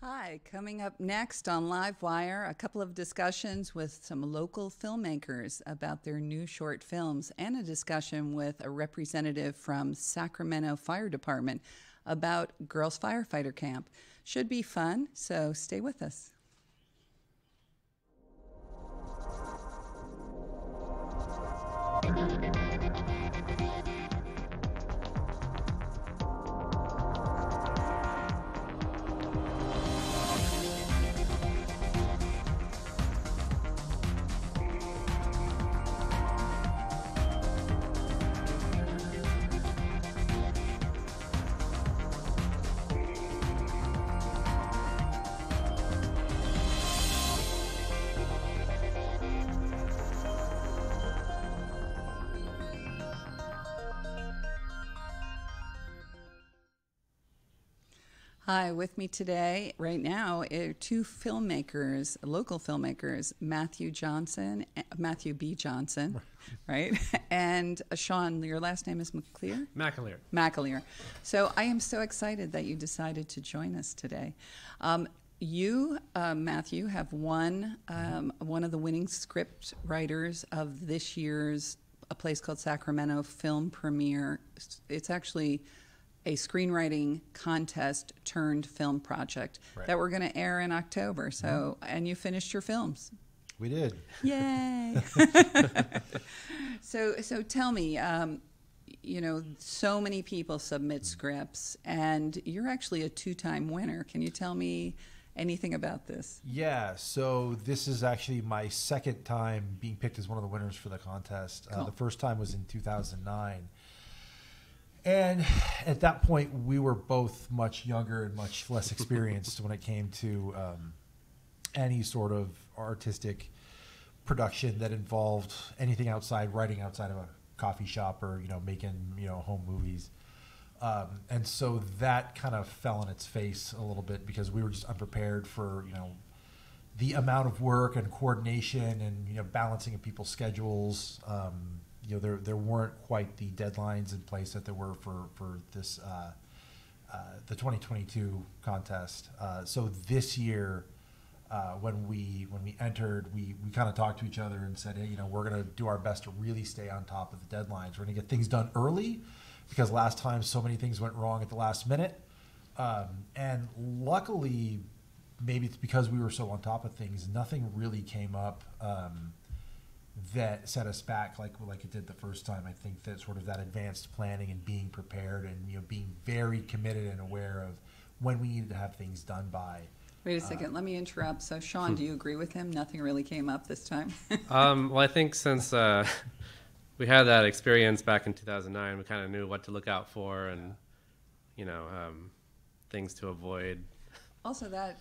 Hi, coming up next on LiveWire, a couple of discussions with some local filmmakers about their new short films and a discussion with a representative from Sacramento Fire Department about Girls Firefighter Camp. Should be fun, so stay with us. Hi, with me today, right now, are two filmmakers, local filmmakers, Matthew B. Johnson, right? And Sean, your last name is McClear? McAleer. So I am so excited that you decided to join us today. You, Matthew, have won one of the winning script writers of this year's A Place Called Sacramento film premiere. It's actually a screenwriting contest turned film project that we're going to air in October. So, and you finished your films. We did. Yay! So tell me, you know, so many people submit scripts, and you're actually a two-time winner. Can you tell me anything about this? Yeah, so this is actually my second time being picked as one of the winners for the contest. Cool. The first time was in 2009. And at that point, we were both much younger and much less experienced when it came to any sort of artistic production that involved anything outside, writing outside of a coffee shop or, making, home movies. And so that kind of fell on its face a little bit because we were just unprepared for, the amount of work and coordination and, balancing of people's schedules. There weren't quite the deadlines in place that there were for this the 2022 contest. So this year, when we entered, we kind of talked to each other and said, hey, we're going to do our best to really stay on top of the deadlines. We're going to get things done early because last time so many things went wrong at the last minute. And luckily, maybe it's because we were so on top of things, nothing really came up that set us back like it did the first time. I think that sort of that advanced planning and being prepared and being very committed and aware of when we needed to have things done by. Wait a second, let me interrupt. So Sean, do you agree with him? Nothing really came up this time? Well, I think since we had that experience back in 2009, we kind of knew what to look out for and, things to avoid. Also that,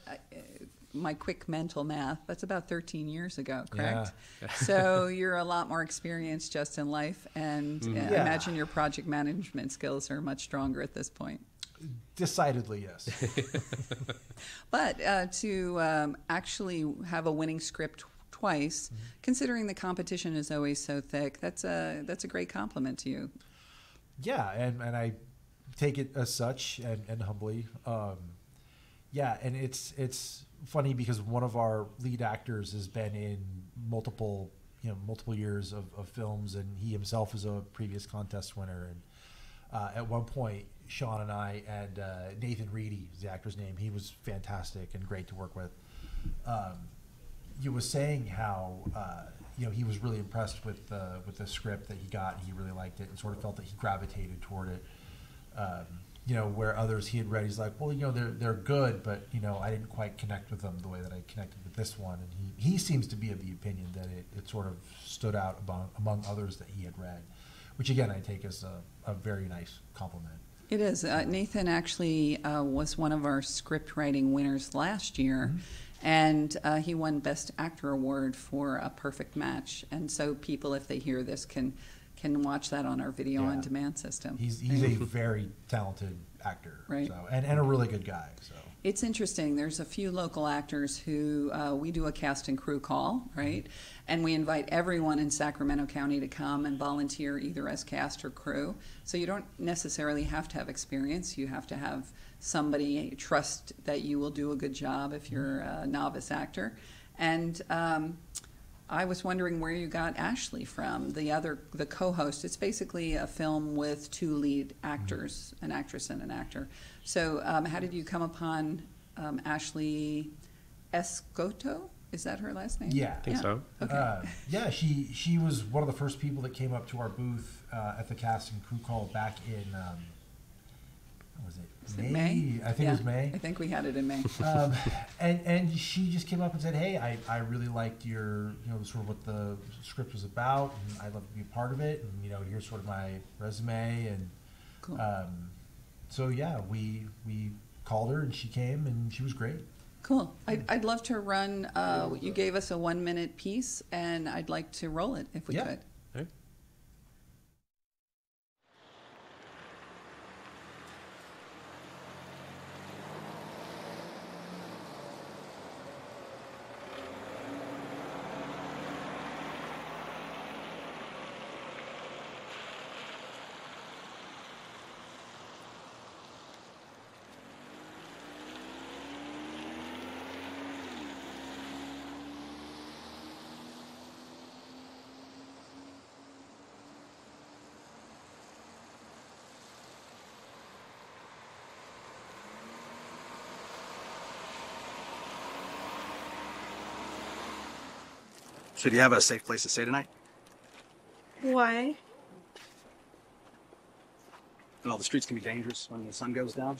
my quick mental math, that's about 13 years ago, correct? Yeah. So you're a lot more experienced just in life, and I imagine your project management skills are much stronger at this point. Decidedly, yes. But to actually have a winning script twice, considering the competition is always so thick, that's a great compliment to you. Yeah, and I take it as such and humbly. Yeah, and it's funny because one of our lead actors has been in multiple years of films, and he himself is a previous contest winner. And at one point, Sean and I and Nathan Reedy is the actor's name. He was fantastic and great to work with. He was saying how he was really impressed with the script that he got. And he really liked it and sort of felt that he gravitated toward it. Where others he had read, he's like, well, they're good, but, I didn't quite connect with them the way that I connected with this one. And he seems to be of the opinion that it sort of stood out among others that he had read, which, again, I take as a very nice compliment. It is. Nathan actually was one of our script writing winners last year, and he won Best Actor Award for A Perfect Match. And so people, if they hear this, can can watch that on our video on demand system. He's a very talented actor, Right. So, and a really good guy. So It's interesting. There's a few local actors who we do a cast and crew call, right? And we invite everyone in Sacramento County to come and volunteer either as cast or crew. So you don't necessarily have to have experience. You have to have somebody trust that you will do a good job if you're a novice actor. And I was wondering where you got Ashley from, the co-host. It's basically a film with two lead actors, an actress and an actor. So how did you come upon Ashley Escoto? Is that her last name? Yeah, I think so. Okay. She was one of the first people that came up to our booth at the cast and crew call back in what was it? May? I think it was May. I think we had it in May. And she just came up and said, "Hey, I really liked your, sort of what the script was about, and I'd love to be a part of it. And here's sort of my resume." And Cool. so yeah, we called her and she came and she was great. Cool. I'd love to run. You gave us a 1-minute piece, and I'd like to roll it if we could. Okay. So do you have a safe place to stay tonight? Why? Well, the streets can be dangerous when the sun goes down.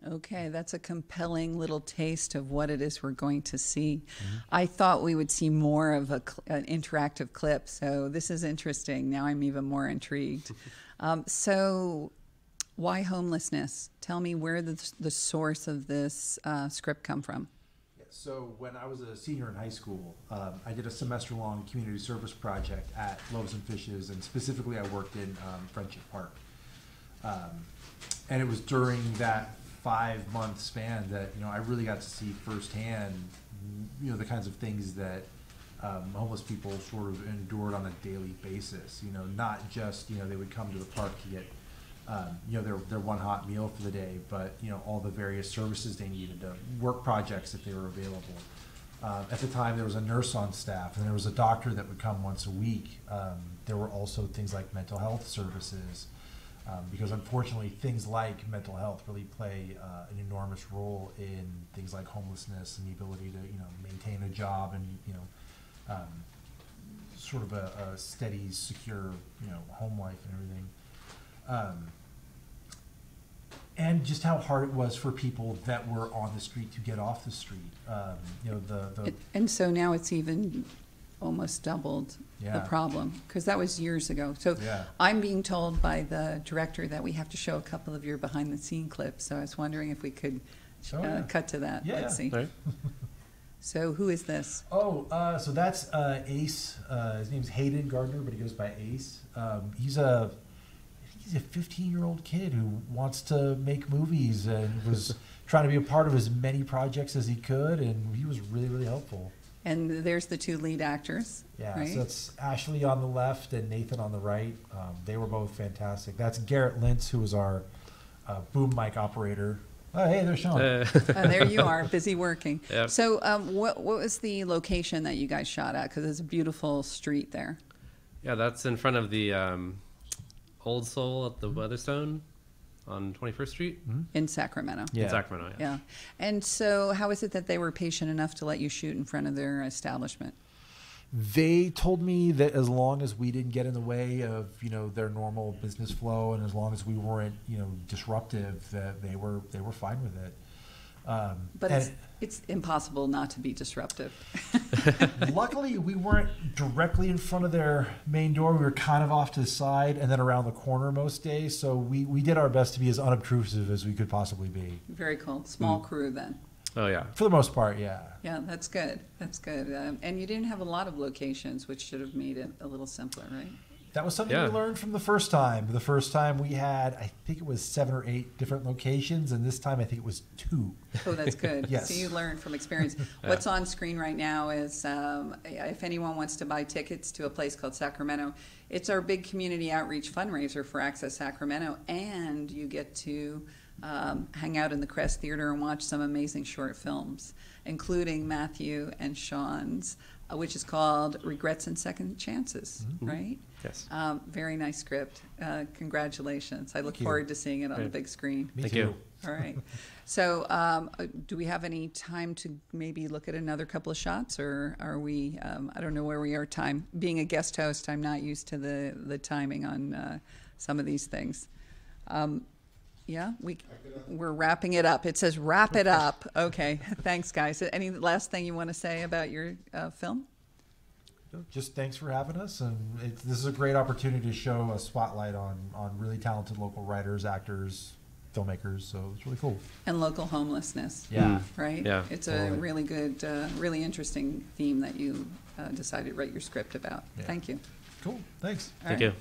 Okay, that's a compelling little taste of what it is we're going to see. I thought we would see more of an interactive clip, so this is interesting. Now I'm even more intrigued. So why homelessness? Tell me where the source of this script come from. So when I was a senior in high school, I did a semester-long community service project at Loaves and Fishes, and specifically I worked in Friendship Park. And it was during that 5-month span that I really got to see firsthand the kinds of things that homeless people sort of endured on a daily basis. Not just they would come to the park to get their one hot meal for the day, but all the various services they needed, work projects if they were available. At the time, there was a nurse on staff, and there was a doctor that would come once a week. There were also things like mental health services. Because unfortunately, things like mental health really play an enormous role in things like homelessness and the ability to, maintain a job and, sort of a steady, secure, home life and everything. And just how hard it was for people that were on the street to get off the street. And so now it's even almost doubled the problem, because that was years ago. So I'm being told by the director that we have to show a couple of your behind the scene clips. So I was wondering if we could cut to that. Let's see. Right. So who is this? So that's Ace. His name's Hayden Gardner, but he goes by Ace. He's a 15-year-old kid who wants to make movies and was trying to be a part of as many projects as he could, and he was really, really helpful. And there's the two lead actors. Yeah, right? So it's Ashley on the left and Nathan on the right. They were both fantastic. That's Garrett Lintz, who was our boom mic operator. Oh, hey, there's Sean. There you are, busy working. Yep. So what was the location that you guys shot at? Because it's a beautiful street there. Yeah, that's in front of the Old Soul at the Weatherstone on 21st Street In Sacramento. in Sacramento. Yeah. And so how is it that they were patient enough to let you shoot in front of their establishment? They told me that as long as we didn't get in the way of their normal business flow, and as long as we weren't disruptive, that they were fine with it. But it's impossible not to be disruptive. Luckily, we weren't directly in front of their main door. We were kind of off to the side and then around the corner most days. So we did our best to be as unobtrusive as we could possibly be. Very cool. Small crew then. Oh yeah. For the most part, yeah. Yeah, that's good. That's good. And you didn't have a lot of locations, which should have made it a little simpler, right? That was something we learned from the first time. The first time we had, I think it was 7 or 8 different locations, and this time I think it was 2. Oh, that's good. Yes. So you learned from experience. What's on screen right now is if anyone wants to buy tickets to a place called Sacramento, it's our big community outreach fundraiser for Access Sacramento, and you get to hang out in the Crest Theater and watch some amazing short films, including Matthew and Sean's, which is called Regrets and Second Chances, right? Yes. Very nice script. Congratulations. I look Thank you. forward to seeing it on the big screen. Me Thank too. you. All right. So do we have any time to maybe look at another couple of shots, or are we, I don't know where we are time. Being a guest host, I'm not used to the timing on some of these things. Yeah, we're wrapping it up. It says wrap it up. Okay, thanks, guys. Any last thing you want to say about your film? Just thanks for having us, and this is a great opportunity to show a spotlight on really talented local writers, actors, filmmakers. So it's really cool. And local homelessness. Yeah. Right? Yeah, It's a totally. really good, really interesting theme that you decided to write your script about. Yeah. Thank you. Cool. Thanks. All Thank right. you.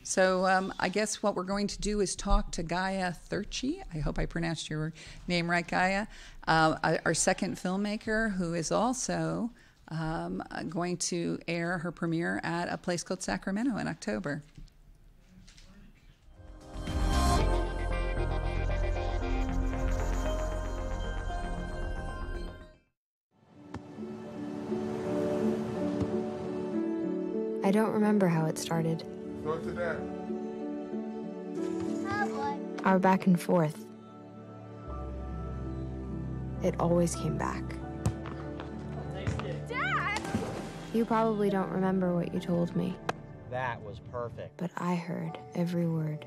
So I guess what we're going to do is talk to Gaia Thurchi. I hope I pronounced your name right, Gaia. Our second filmmaker, who is also going to air her premiere at a place called Sacramento in October. I don't remember how it started. Go to that. Our back and forth. It always came back. Dad! You probably don't remember what you told me, That was perfect. but I heard every word.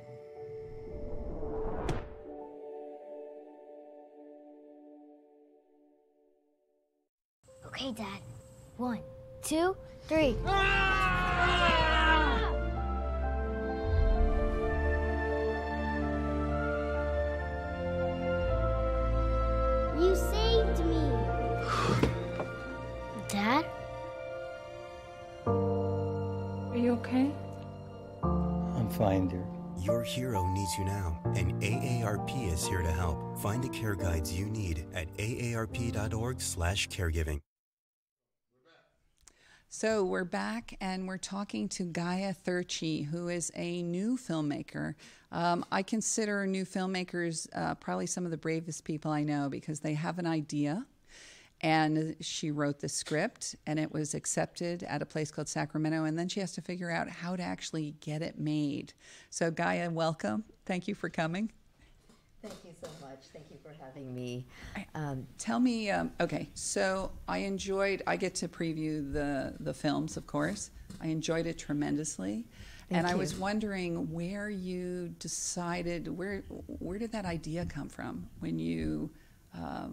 Okay, Dad. 1, 2, 3. You saved me. Dad? Are you okay? I'm fine, dear. Your hero needs you now, and AARP is here to help. Find the care guides you need at aarp.org/caregiving. So we're back, and we're talking to Gaia Thurchi, who is a new filmmaker. I consider new filmmakers probably some of the bravest people I know, because they have an idea, and she wrote the script, and it was accepted at a place called Sacramento, and then she has to figure out how to actually get it made. So Gaia, welcome. Thank you for coming. Thank you so much. Thank you for having me. Tell me, okay, so I get to preview the films, of course. I enjoyed it tremendously. Thank I you. was wondering where you decided, where did that idea come from when you, have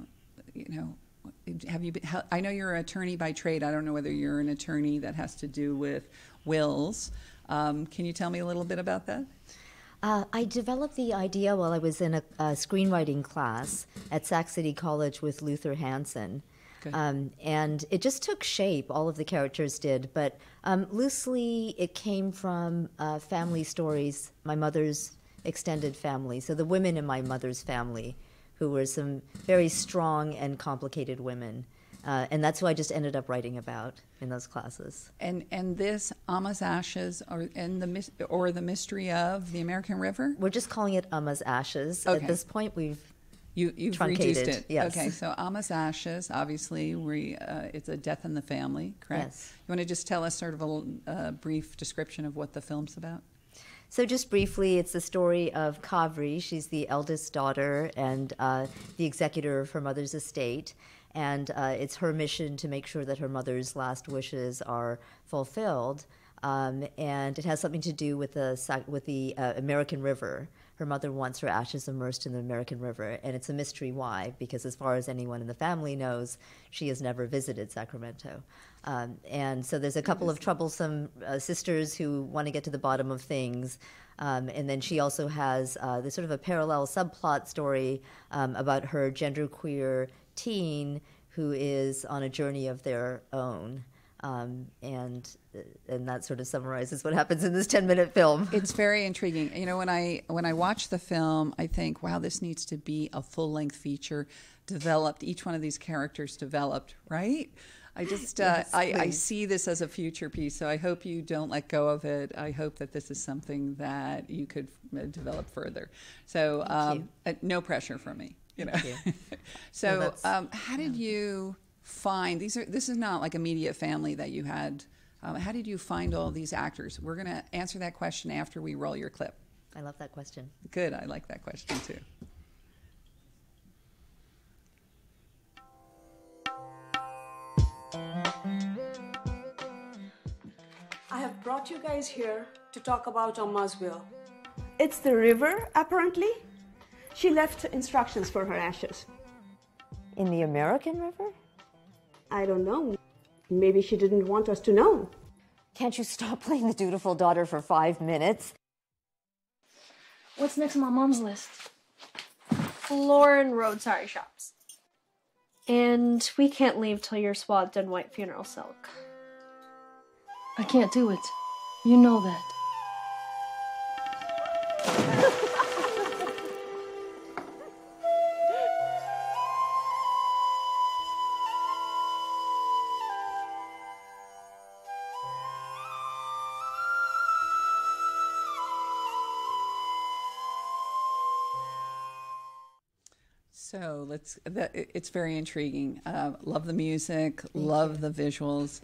you been, I know you're an attorney by trade. I don't know whether you're an attorney that has to do with wills. Can you tell me a little bit about that? I developed the idea while I was in a screenwriting class at Sac City College with Luther Hansen. Good. And it just took shape, all of the characters did, but loosely it came from family stories, my mother's extended family, so the women in my mother's family, who were some very strong and complicated women. And that's who I just ended up writing about in those classes. And this Amma's Ashes, or the Mystery of the American River? We're just calling it Amma's Ashes. Okay. At this point, You've truncated, reduced it. yes. Okay, so Amma's Ashes, obviously, it's a death in the family, correct? Yes. You want to just tell us sort of a brief description of what the film's about? So just briefly, it's the story of Kavri. She's the eldest daughter and the executor of her mother's estate. And it's her mission to make sure that her mother's last wishes are fulfilled. and it has something to do with the American River. Her mother wants her ashes immersed in the American River, and it's a mystery why, because as far as anyone in the family knows, she has never visited Sacramento. And so there's a couple of troublesome sisters who want to get to the bottom of things. And then she also has this sort of a parallel subplot story about her genderqueer teen who is on a journey of their own. And that sort of summarizes what happens in this 10-minute film. It's very intriguing. You know, when I watch the film, I think, wow, this needs to be a full-length feature, developed. Each one of these characters developed, right? I just Yes, I see this as a future piece. So I hope you don't let go of it. I hope that this is something that you could develop further. So no pressure from me. You know. So how did you find these? This is not like immediate family that you had. How did you find all these actors? We're going to answer that question after we roll your clip. I love that question. Good. I like that question too. I have brought you guys here to talk about Amma's will. It's the river, apparently. She left instructions for her ashes. In the American River? I don't know. Maybe she didn't want us to know. Can't you stop playing the dutiful daughter for 5 minutes? What's next on my mom's list? Lauren Road sari shops. And we can't leave till you're swathed in white funeral silk. I can't do it. You know that. So it's very intriguing. Love the music, love the visuals.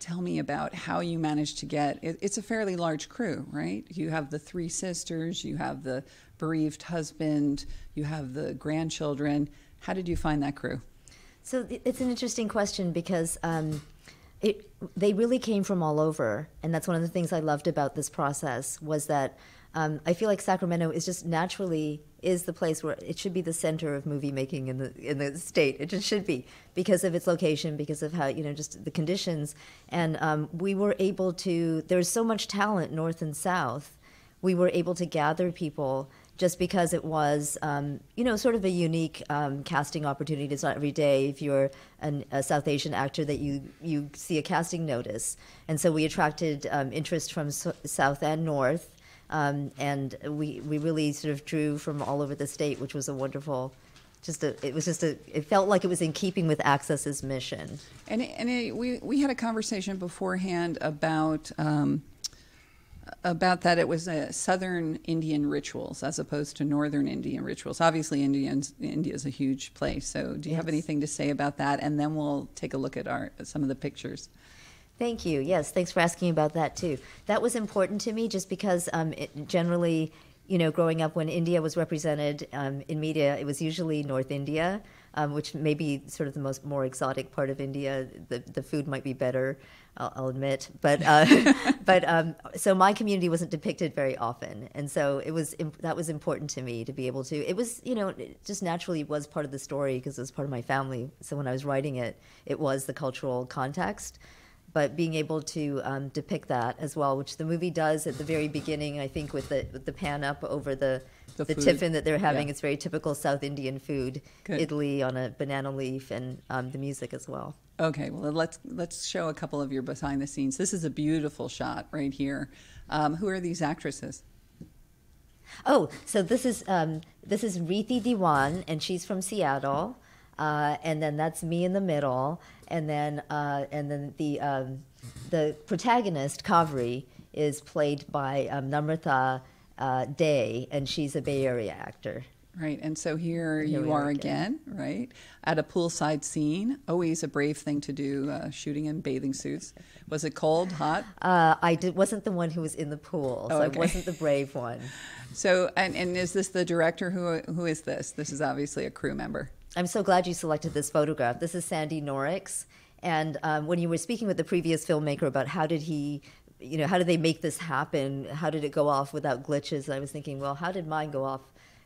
Tell me about how you managed to get, it's a fairly large crew, right? You have the 3 sisters, you have the bereaved husband, you have the grandchildren. How did you find that crew? So it's an interesting question because they really came from all over. And that's one of the things I loved about this process was that I feel like Sacramento is just naturally is the place where it should be the center of movie making in the state. It just should be because of its location, because of how, just the conditions. And we were able to, there's so much talent north and south. We were able to gather people just because it was, sort of a unique casting opportunity. It's not every day if you're a South Asian actor that you see a casting notice. And so we attracted interest from South and North. And we really sort of drew from all over the state, which was a wonderful, it felt like it was in keeping with Access's mission. And we had a conversation beforehand about that it was Southern Indian rituals as opposed to Northern Indian rituals. Obviously, India is a huge place. So do you have anything to say about that? And then we'll take a look at some of the pictures. Thank you. Yes, thanks for asking about that too. That was important to me just because generally, growing up when India was represented in media, it was usually North India, which may be sort of the more exotic part of India. The food might be better, I'll admit, but so my community wasn't depicted very often, and so that was important to me to be able to. It was it just naturally was part of the story because it was part of my family. So when I was writing it, it was the cultural context. But being able to depict that as well, which the movie does at the very beginning, I think with the pan up over the tiffin that they're having, it's very typical South Indian food, idli on a banana leaf, and the music as well. Okay, well let's show a couple of your behind the scenes. This is a beautiful shot right here. Who are these actresses? Oh, so this is Reethi Diwan, and she's from Seattle. And then that's me in the middle, and then the protagonist Kaveri is played by Namrata Day, and she's a Bay Area actor. Right, and so here you are again, right, at a poolside scene. Always a brave thing to do, shooting in bathing suits. Was it cold, hot? Wasn't the one who was in the pool, so I wasn't the brave one. So, and is this the director? Who is this? This is obviously a crew member. I'm so glad you selected this photograph. This is Sandy Norix. And when you were speaking with the previous filmmaker about how did he how did they make this happen? How did it go off without glitches? And I was thinking, well, how did mine go off?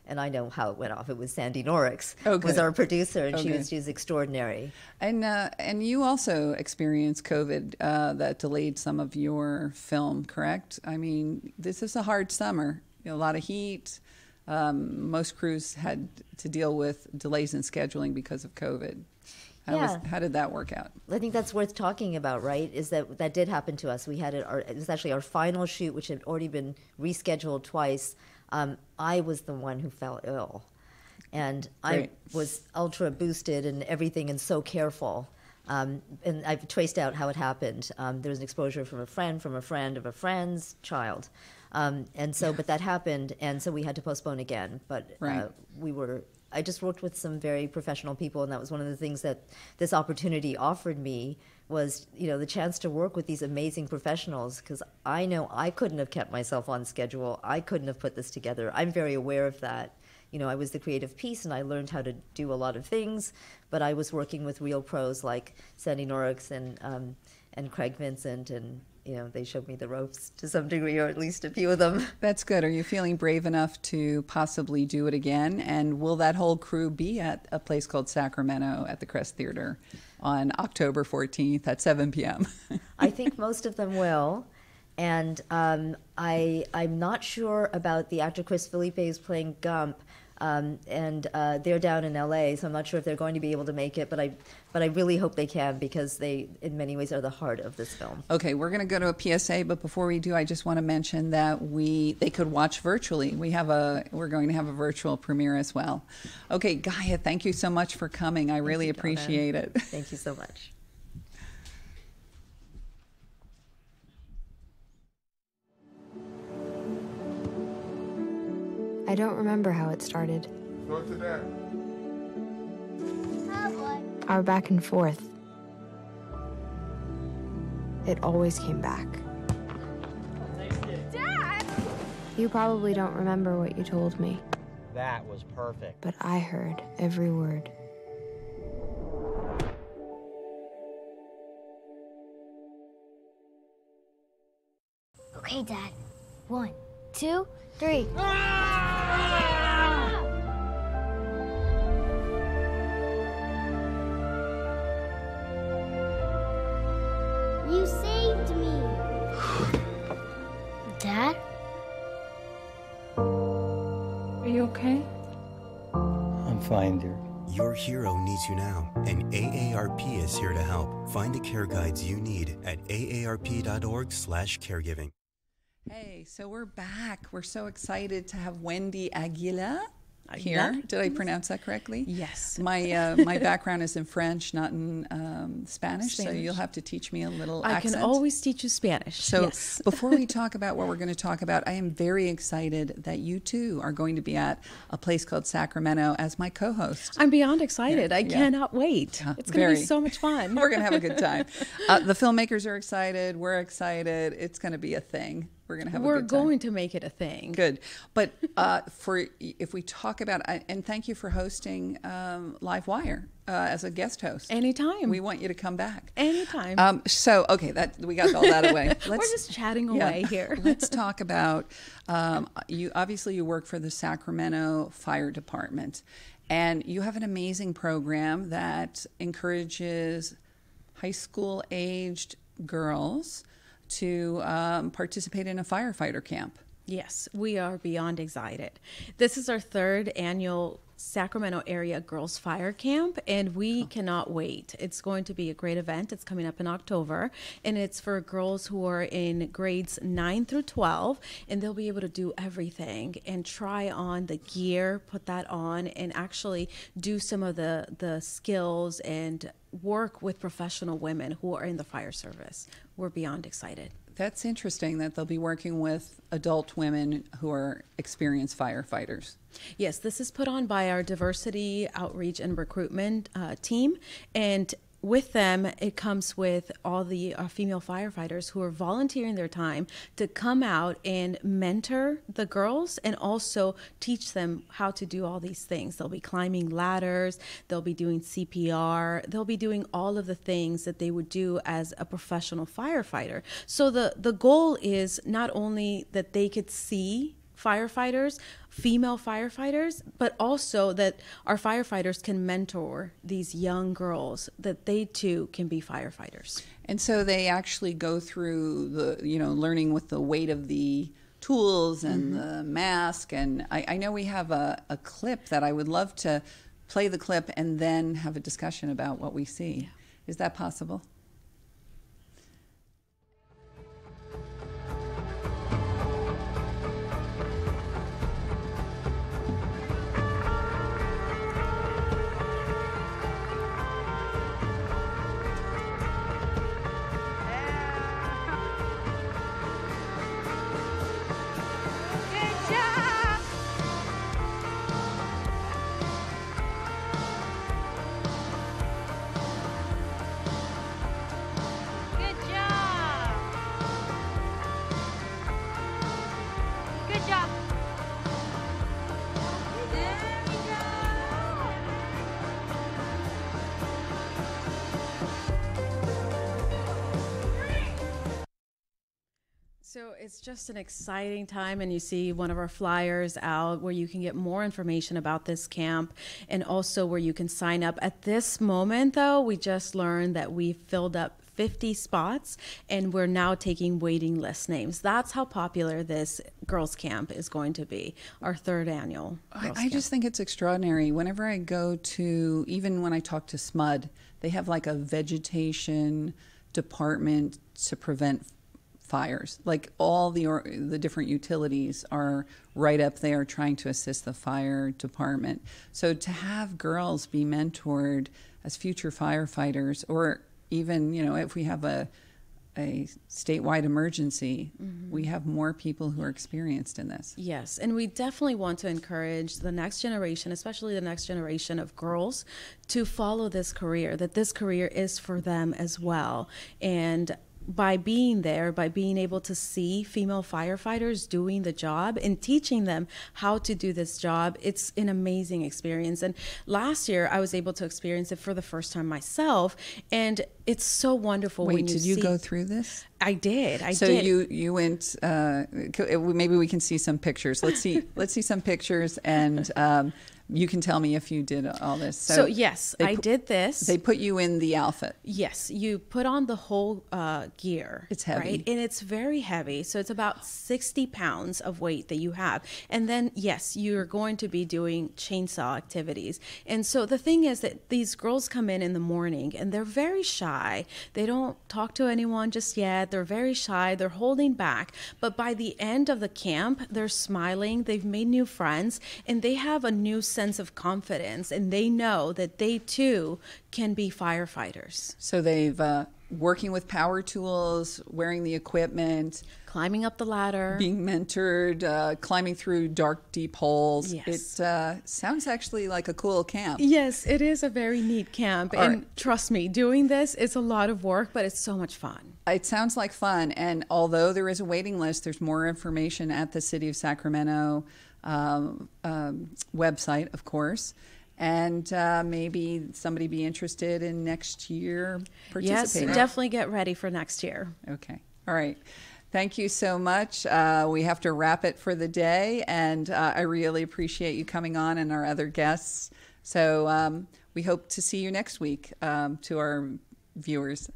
And I know how it went off. It was Sandy Norix was our producer, and she was extraordinary. And you also experienced COVID that delayed some of your film, correct? I mean, this is a hard summer. A lot of heat. Most crews had to deal with delays in scheduling because of COVID. How did that work out? I think that's worth talking about, right? Is that did happen to us. We had it was actually our final shoot, which had already been rescheduled twice. I was the one who fell ill, and I was ultra boosted and everything, and so careful. And I've traced out how it happened. There was an exposure from a friend of a friend's child. But that happened, and so we had to postpone again. But I just worked with some very professional people, and that was one of the things that this opportunity offered me was, the chance to work with these amazing professionals, because I know I couldn't have kept myself on schedule. I couldn't have put this together. I'm very aware of that. I was the creative piece, and I learned how to do a lot of things, but I was working with real pros like Sandy Norix and Craig Vincent, and they showed me the ropes to some degree, or at least a few of them. That's good. Are you feeling brave enough to possibly do it again? And will that whole crew be at a place called Sacramento at the Crest Theater on October 14th at 7 p.m.? I think most of them will. And I'm not sure about the actor Chris Felipe who's playing Gump. They're down in LA, so I'm not sure if they're going to be able to make it, but I really hope they can, because they, in many ways, are the heart of this film. Okay, we're going to go to a PSA, but before we do, I just want to mention that they could watch virtually. We're going to have a virtual premiere as well. Okay, Gaia, thank you so much for coming. I really appreciate it. Thank you so much. I don't remember how it started. Go to that. Our back and forth. It always came back. Dad! You probably don't remember what you told me, That was perfect. but I heard every word. Okay, Dad. 1, 2, 3. You saved me. Dad? Are you okay? I'm fine, dear. Your hero needs you now, and AARP is here to help. Find the care guides you need at aarp.org/caregiving. Hey, so we're back. We're so excited to have Wendy Aguila here. Did I pronounce that correctly? Yes. My background is in French, not in Spanish, so you'll have to teach me a little accent. I can always teach you Spanish. So yes. Before we talk about what we're going to talk about, I am very excited that you too are going to be at a place called Sacramento as my co-host. I'm beyond excited. I cannot wait. It's going to be so much fun. We're going to have a good time. The filmmakers are excited. We're excited. It's going to be a thing. We're going to have a good time. We're going to make it a thing. Good. But if we talk about, and thank you for hosting LiveWire as a guest host. Anytime. We want you to come back. Anytime. We got all that away. We're just chatting away here. Let's talk about, you work for the Sacramento Fire Department, and you have an amazing program that encourages high school aged girls to participate in a firefighter camp. Yes, we are beyond excited. This is our 3rd annual Sacramento area girls fire camp, and we cannot wait. It's going to be a great event. It's coming up in October, and it's for girls who are in grades 9 through 12, and they'll be able to do everything and try on the gear, put that on, and actually do some of the skills and work with professional women who are in the fire service. We're beyond excited. That's interesting that they'll be working with adult women who are experienced firefighters. Yes, this is put on by our diversity outreach and recruitment team, and with them, it comes with all the female firefighters who are volunteering their time to come out and mentor the girls and also teach them how to do all these things. They'll be climbing ladders, they'll be doing CPR, they'll be doing all of the things that they would do as a professional firefighter. So the goal is not only that they could see firefighters, female firefighters, but also that our firefighters can mentor these young girls that they too can be firefighters. And so they actually go through the, learning with the weight of the tools and the mask. And I know we have a clip that I would love to play the clip and then have a discussion about what we see. Yeah. Is that possible? So it's just an exciting time, and you see one of our flyers out where you can get more information about this camp and also where you can sign up. At this moment, though, we just learned that we filled up 50 spots and we're now taking waiting list names. That's how popular this girls camp is going to be, our third annual girls I just think it's extraordinary. Whenever I go to, even when I talk to SMUD, they have like a vegetation department to prevent fires. Like all the different utilities are right up there trying to assist the fire department. So to have girls be mentored as future firefighters, or even, if we have a statewide emergency, we have more people who are experienced in this. Yes, and we definitely want to encourage the next generation, especially the next generation of girls, to follow this career, that this career is for them as well. And by being there, by being able to see female firefighters doing the job and teaching them how to do this job, it's an amazing experience. And last year, I was able to experience it for the first time myself, and it's so wonderful. Wait, when you did you see... go through this? I did. So you went. Maybe we can see some pictures. Let's see some pictures, and you can tell me if you did all this. So yes, I did this. They put you in the outfit. Yes, you put on the whole gear. It's heavy. Right? And it's very heavy. So it's about 60 pounds of weight that you have. And then, yes, you're going to be doing chainsaw activities. And so the thing is that these girls come in the morning and they're very shy. They don't talk to anyone just yet. They're very shy. They're holding back. But by the end of the camp, they're smiling. They've made new friends and they have a new sense of confidence, and they know that they too can be firefighters. So they've working with power tools, wearing the equipment, climbing up the ladder, being mentored, climbing through dark, deep holes. Yes. It sounds actually like a cool camp. Yes, it is a very neat camp. And trust me, doing this is a lot of work, but it's so much fun. It sounds like fun. And although there is a waiting list, there's more information at the City of Sacramento website, of course. And maybe somebody be interested in next year participating. Yes, definitely get ready for next year. Okay. All right. Thank you so much. We have to wrap it for the day, and I really appreciate you coming on and our other guests. So we hope to see you next week to our viewers.